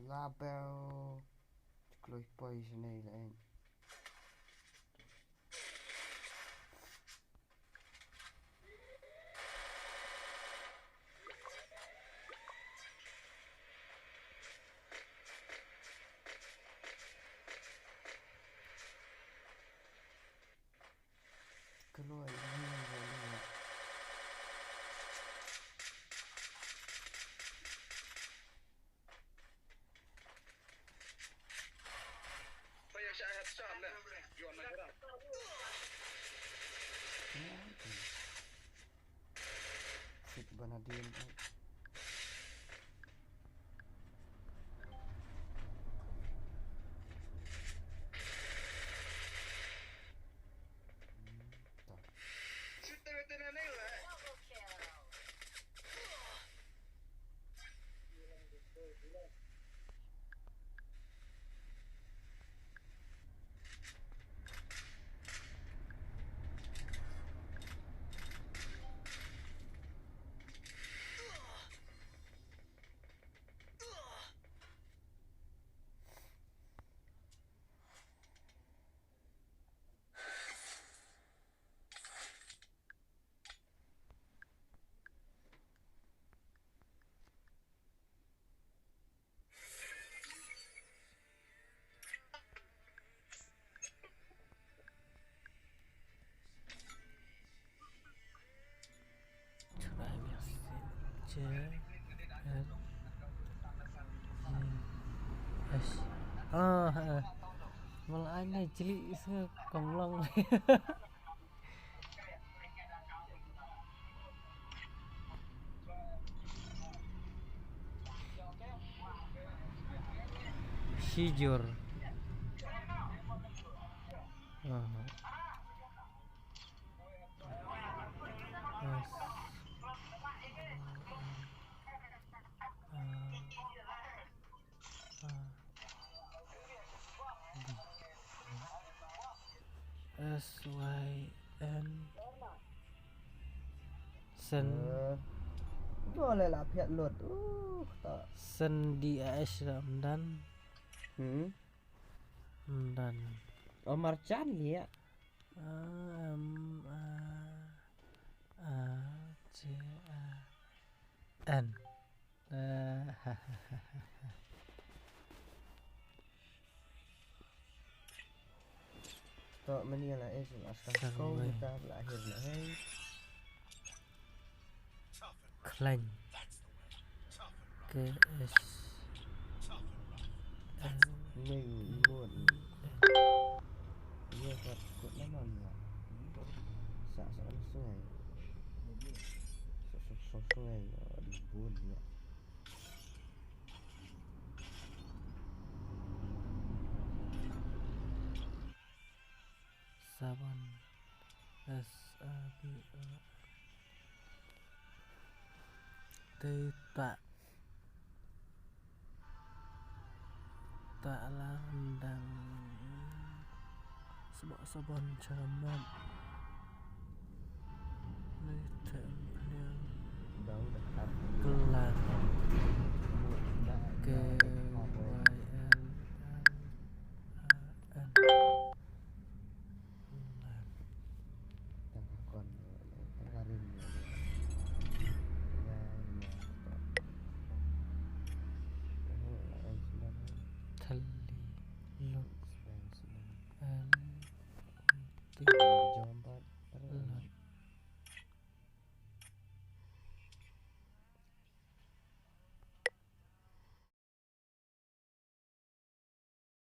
Label Close poison này. Keluar ini. Sit Banadin. Malah aneh cilik kemlong. Sijur. SYN Sen boleh lah pihak load tak Sendi AS Ramdan dan Omar Chan ya ACAN tak menilai asal kau kita berakhir hai Klein KS Minggun iya kut nama ya sak sungai sungai ribun ya Saban SABA Teta tak landang sebab sabon cermat